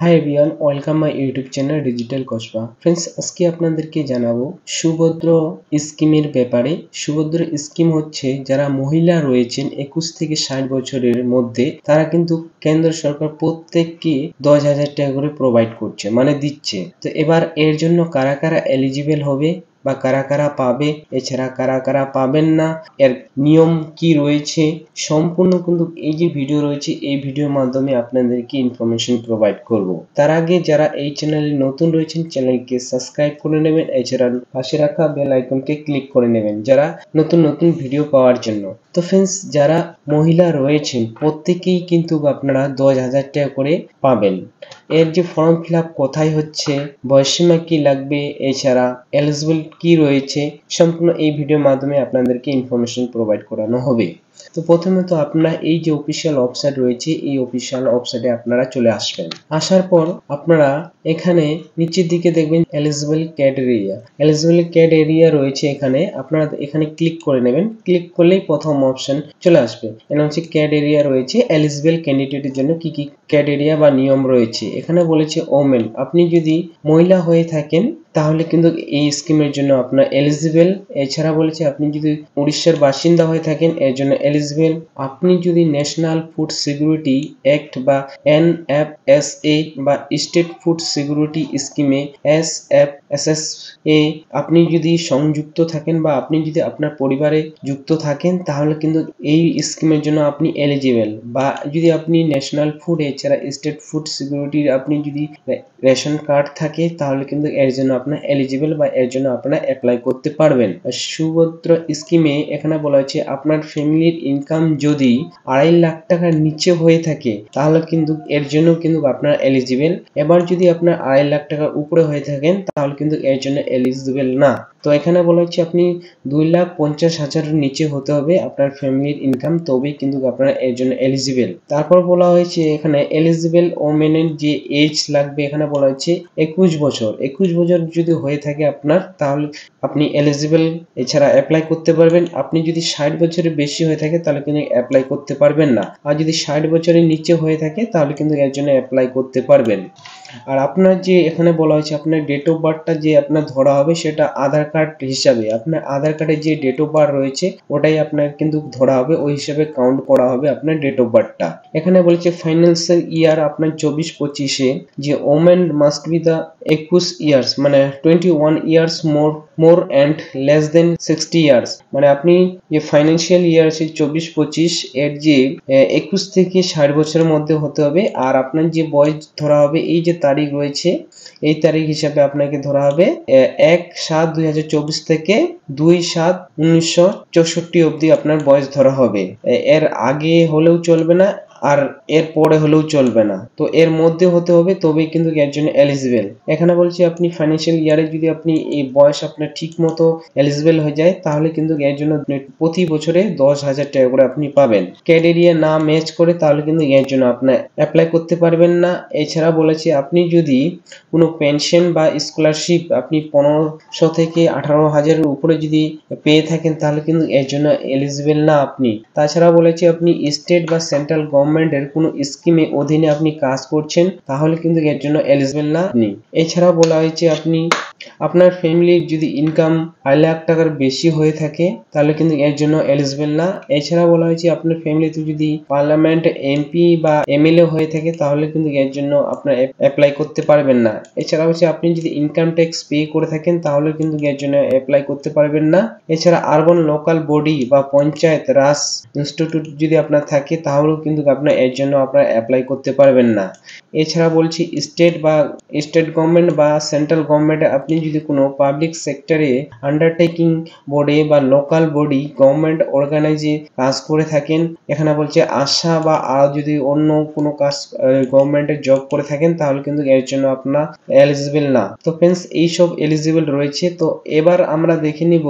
Hi everyone, welcome my YouTube channel digital Kasba. Friends, আজকে আপনাদেরকে জানাবো সুভদ্র স্কিমের ব্যাপারে। সুভদ্র স্কিম হচ্ছে যারা মহিলা রয়েছেন 21 থেকে 60 বছরের মধ্যে, তারা কিন্তু কেন্দ্র সরকার প্রত্যেককে 10,000 টাকা করে প্রোভাইড করছে, মানে দিচ্ছে। তো এবার এর জন্য কারা কারা এলিজিবল হবে বা কারা কারা পাবে, এছাড়া কারা কারা পাবেন না, এর নিয়ম কি রয়েছে, সম্পূর্ণ কিন্তু এই যে ভিডিও রয়েছে এই ভিডিওর মাধ্যমে আপনাদেরকে ইনফরমেশন প্রোভাইড করব। তার আগে যারা এই চ্যানেলে নতুন রয়েছেন, চ্যানেলকে সাবস্ক্রাইব করে নেবেন, এছাড়া পাশে রাখা বেল আইকনকে ক্লিক করে নেবেন যারা নতুন নতুন ভিডিও পাওয়ার জন্য। তো ফ্রেন্ডস, যারা মহিলা রয়েছেন প্রত্যেকেই কিন্তু আপনারা 10,000 টাকা করে পাবেন। এর যে ফর্ম ফিল আপ কোথায় হচ্ছে, বয়সীমা কি লাগবে, এছাড়া এলিজিবল কি রয়েছে, সম্পূর্ণ এই ভিডিওর মাধ্যমে আপনাদেরকে ইনফরমেশন প্রোভাইড করানো হবে। তো প্রথমে তো আপনারা এই যে অফিসিয়াল ওয়েবসাইট রয়েছে, এই অফিসিয়াল ওয়েবসাইটে আপনারা চলে আসবেন। আসার পর আপনারা এখানে নিচের দিকে দেখবেন এলিজিবল ক্যাটেগরিয়া, এলিজিবল ক্যাটেগরিয়া রয়েছে এখানে, আপনারা এখানে ক্লিক করে নেবেন। ক্লিক করলেই প্রথম অপশন চলে আসবে, এটা হচ্ছে ক্যাটেগরিয়া রয়েছে এলিজিবল ক্যান্ডিডেটের জন্য কি কি ক্যাটেগরিয়া বা নিয়ম রয়েছে। এখানে বলেছে ওমেন, আপনি যদি মহিলা হয়ে থাকেন তাহলে কিন্তু এই স্কিমের জন্য আপনার এলিজিবল। এছাড়া বলেছে আপনি যদি উড়িষ্যার বাসিন্দা হয়ে থাকেন এর জন্য এলিজিবল। আপনি যদি ন্যাশনাল ফুড সিকিউরিটি অ্যাক্ট বা NFSA বা স্টেট ফুড সিকিউরিটি স্কিমে SFSA আপনি যদি সংযুক্ত থাকেন বা আপনি যদি আপনার পরিবারে যুক্ত থাকেন তাহলে কিন্তু এই স্কিমের জন্য আপনি এলিজিবল। বা যদি আপনি ন্যাশনাল ফুড এছাড়া স্টেট ফুড সিকিউরিটির আপনি যদি রেশন কার্ড থাকে তাহলে কিন্তু এর জন্য আপনার এলিজিবল বা এর জন্য আপনারা অ্যাপ্লাই করতে পারবেন। সুভদ্র স্কিমে এখানে বলা হয়েছে আপনার ফ্যামিলির ইনকাম যদি 2.5 লাখ টাকার নিচে হয়ে থাকে তাহলে কিন্তু এর জন্য কিন্তু আপনারা এলিজিবল। এবার যদি আপনার 2.5 লাখ টাকার উপরে হয়ে থাকেন তাহলে কিন্তু এর জন্য এলিজিবল না। তো এখানে বলা হচ্ছে আপনি 2,50,000 নিচে হতে হবে আপনার ফ্যামিলির ইনকাম, তবেই কিন্তু আপনারা এর জন্য এলিজিবল। তারপর বলা হয়েছে এখানে এলিজিবল ওমেনের যে এজ লাগবে, এখানে বলা হচ্ছে 21 বছর। 21 বছর যদি হয়ে থাকে আপনার তাহলে আপনি এলিজিবল, এছাড়া অ্যাপ্লাই করতে পারবেন। আপনি যদি 60 বছরের বেশি হয়ে থাকে তাহলে কিন্তু অ্যাপ্লাই করতে পারবেন না, আর যদি 60 বছরের নিচে হয়ে থাকে তাহলে কিন্তু এর জন্য অ্যাপ্লাই করতে পারবেন। আর আপনার যে এখানে বলা হয়েছে আপনার ডেট অফ বার্থটা যে আপনার ধরা হবে সেটা আধার কার্ড হিসাবে, আপনার আধার কার্ডে যে ডেট অফ বার্থ রয়েছে ওটাই আপনার কিন্তু ধরা হবে, ওই হিসাবে কাউন্ট করা হবে আপনার ডেট অফ বার্থটা। এখানে বলেছে ফাইন্যান্সিয়াল ইয়ার আপনার 24-25-এ যে women must be the 21 years, মানে 21 years more and less than 60 years, মানে আপনি যে ফাইন্যান্সিয়াল ইয়ার আছে 24-25 এর যে 21 থেকে 60 বছরের মধ্যে হতে হবে। আর আপনার যে বয়স ধরা হবে, এই যে তারিখ রয়েছে এই তারিখ হিসাবে আপনাকে ধরা হবে 1/7/2024 থেকে 2/7/1964 অবধি আপনার বয়স ধরা হবে। এর আগে হলেও চলবে না আর এর পরে হলেও চলবে না, তো এর মধ্যে হতে হবে, তবেই কিন্তু এর জন্য এলিজিবল। এখানে বলছি আপনি ফাইন্যান্সিয়াল ইয়ারে যদি আপনি এই বয়স আপনার ঠিক মতো এলিজিবল হয়ে যায় তাহলে কিন্তু এর জন্য প্রতি বছরে 10,000 টাকা করে আপনি পাবেন। ক্যাটেগরিয়া না ম্যাচ করে তাহলে কিন্তু এর জন্য আপনি অ্যাপ্লাই করতে পারবেন না। এছাড়া বলেছি আপনি যদি কোনো পেনশন বা স্কলারশিপ আপনি 1500 থেকে 18,000-এর উপরে যদি পেয়ে থাকেন তাহলে কিন্তু এর জন্য এলিজিবল না আপনি। তাছাড়া বলেছি আপনি স্টেট বা সেন্ট্রাল গভর্নমেন্টের কোনো স্কিমে অধীনে আপনি কাজ করছেন তাহলে কিন্তু এর জন্য এলিজিবল না আপনি। এছাড়া বলা হয়েছে আপনি আপনার ফ্যামিলির যদি ইনকাম 2.5 লাখ টাকার বেশি হয়ে থাকে তাহলে কিন্তু এর জন্য এলিজিবল না। এছাড়া বলা হয়েছে আপনার ফ্যামিলিতে যদি পার্লামেন্ট এমপি বা এমএলএ হয়ে থাকে তাহলে কিন্তু এর জন্য আপনার অ্যাপ্লাই করতে পারবেন না। এছাড়া হচ্ছে আপনি যদি ইনকাম ট্যাক্স পে করে থাকেন তাহলে কিন্তু এর জন্য অ্যাপ্লাই করতে পারবেন না। এছাড়া আরবান লোকাল বডি বা পঞ্চায়েত রাজ ইনস্টিটিউট যদি আপনার থাকে তাহলেও কিন্তু আপনার এর জন্য আপনার অ্যাপ্লাই করতে পারবেন না। এছাড়া বলছি স্টেট গভর্নমেন্ট বা সেন্ট্রাল গভর্নমেন্টে আপনি যদি কোনো পাবলিক সেক্টরে আন্ডারটেকিং বোর্ডে বা লোকাল বডি গভর্নমেন্ট অর্গানাইজে কাজ করে থাকেন, এখানে বলছে আশা বা আর যদি অন্য কোনো কাজ গভর্নমেন্টের জব করে থাকেন তাহলে কিন্তু এর জন্য আপনার এলিজিবল না। তো ফ্রেন্ডস, এইসব এলিজিবল রয়েছে। তো এবার আমরা দেখে নিব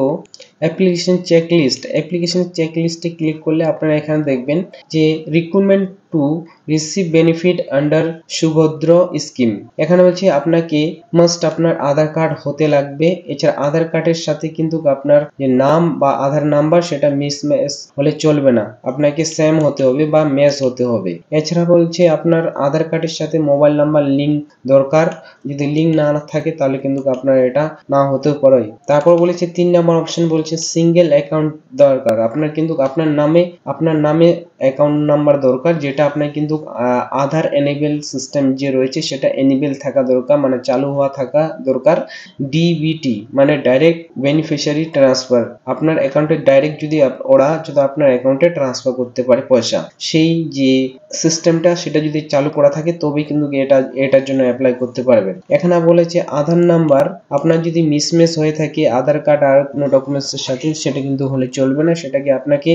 অ্যাপ্লিকেশন চেকলিস্ট। অ্যাপ্লিকেশন চেকলিস্টে ক্লিক করলে আপনারা এখানে দেখবেন যে recruitment to receive benefit under Subhadra scheme. এখানে বলছে আপনাকে মাস্ট আপনার আধার কার্ড হতে লাগবে। এছাড়া আধার কার্ডের সাথে কিন্তু আপনার যে নাম বা আধার নাম্বার সেটা মিসম্যাচ হলে চলবে না, আপনাকে সেম হতে হবে বা ম্যাচ হতে হবে। এছাড়া বলছে আপনার আধার কার্ডের সাথে মোবাইল নাম্বার লিঙ্ক দরকার, যদি লিঙ্ক না থাকে তাহলে কিন্তু আপনার এটা না হতেও পারে। তারপর বলেছে 3 নম্বর অপশন বলছে সিঙ্গেল অ্যাকাউন্ট দরকার। আপনার কিন্তু আপনার নামে অ্যাকাউন্ট নাম্বার দরকার, যেটা আপনার কিন্তু আধার এনেবল সিস্টেম যে রয়েছে সেটা এনেবল থাকা দরকার, মানে চালু হওয়া থাকা দরকার। ডিবিটি মানে ডাইরেক্ট বেনিফিশিয়ারি ট্রান্সফার, আপনার অ্যাকাউন্টে ডাইরেক্ট যদি ওরা যদি আপনার অ্যাকাউন্টে ট্রান্সফার করতে পারে পয়সা, সেই যে সিস্টেমটা সেটা যদি চালু করা থাকে তবেই কিন্তু এটার জন্য অ্যাপ্লাই করতে পারবেন। এখানে বলেছে আধার নাম্বার আপনার যদি মিসম্যাচ হয়ে থাকে আধার কার্ড আর কোনো ডকুমেন্টসের সাথে, সেটা কিন্তু হলে চলবে না, সেটাকে আপনাকে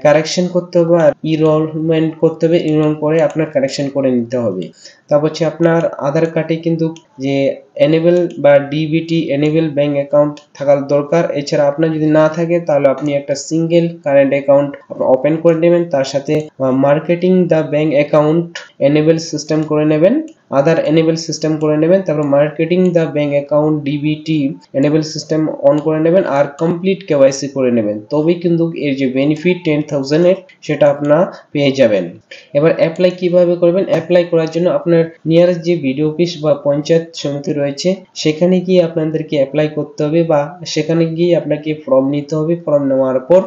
কারেকশন করতে হবে আর ইনরোলমেন্ট করতে হবে, ইনরোল করে আপনার কারেকশন করে নিতে হবে। তারপর হচ্ছে আপনার আধার কার্ডে কিন্তু যে এনেবল বা ডিবিটি এনেবল ব্যাংক অ্যাকাউন্ট থাকার দরকার। এছাড়া আপনার যদি না থাকে তাহলে আপনি একটা সিঙ্গেল কারেন্ট অ্যাকাউন্ট ওপেন করে নেবেন, তার সাথে marketing the bank account enable system করে নেবেন, আধার এনেবল সিস্টেম করে নেবেন, তারপর marketing the bank account DBT enable system on করে নেবেন আর কমপ্লিট কেওয়াইসি করে নেবেন, তবেই কিন্তু এর যে বেনিফিট 10,000 এর সেটা আপনারা পেয়ে যাবেন। এবার অ্যাপ্লাই কিভাবে করবেন? অ্যাপ্লাই করার জন্য আপনার নিয়ারেস্ট যে বিডিও অফিস বা পঞ্চায়েত সমিতি রয়েছে সেখানে গিয়ে আপনাদেরকে অ্যাপ্লাই করতে হবে, বা সেখানে গিয়ে আপনাকে ফর্ম নিতে হবে। ফর্ম নেওয়ার পর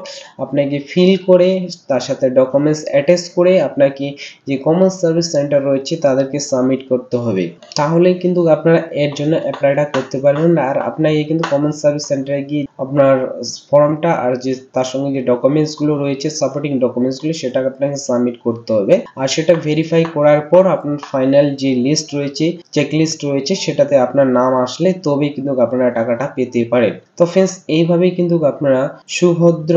আপনাকে ফিল করে তার সাথে ডকুমেন্টস অ্যাটাচ করে আপনাকে যে কমন সার্ভিস সেন্টার রয়েছে তাদেরকে সাবমিট করতে হবে, তাহলেই কিন্তু আপনারা এর জন্য অ্যাপ্লাইটা করতে পারবেন। আর আপনাকে কিন্তু কমন সার্ভিস সেন্টারে গিয়ে আপনার ফর্মটা আর যে তার সঙ্গে যে ডকুমেন্টস গুলো রয়েছে সাপোর্টিং ডকুমেন্টস গুলো সেটা আপনাকে সাবমিট করতে হবে। আর সেটা ভেরিফাই করার পর আপনার ফাইনাল যে লিস্ট রয়েছে চেক লিস্ট রয়েছে সেটাতে আপনার নাম আসলে তবেই কিন্তু আপনারা টাকাটা পেতে পারেন। তো ফ্রেন্ডস এইভাবেই কিন্তু আপনারা সুভদ্র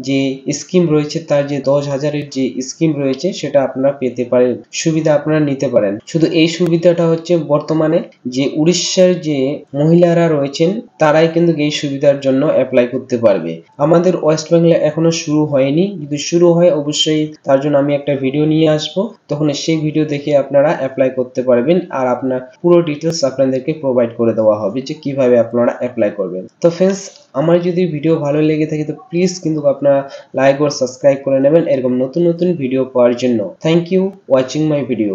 যে স্কিম রয়েছে তার যে 10,000-এর যে স্কিম রয়েছে সেটা আপনারা পেতে পারেন, সুবিধা আপনারা নিতে পারেন। শুধু এই সুবিধাটা হচ্ছে বর্তমানে যে উড়িষ্যার যে মহিলারা রয়েছেন তারাই কিন্তু এই সুবিধার জন্য অ্যাপ্লাই করতে পারবে। আমাদের ওয়েস্ট বেঙ্গলে এখনো শুরু হয়নি, যদি শুরু হয় অবশ্যই তার জন্য আমি একটা ভিডিও নিয়ে আসবো, তখন সেই ভিডিও দেখে আপনারা অ্যাপ্লাই করতে পারবেন আর আপনার পুরো ডিটেলস আপনাদেরকে প্রোভাইড করে দেওয়া হবে যে কিভাবে আপনারা অ্যাপ্লাই করবেন। তো ফ্রেন্ডস আমার যদি ভিডিও ভালো লেগে থাকে তো প্লিজ কিন্তু আপনারা লাইক ও সাবস্ক্রাইব করে নেবেন এরকম নতুন নতুন ভিডিও পাওয়ার জন্য। Thank you watching my video.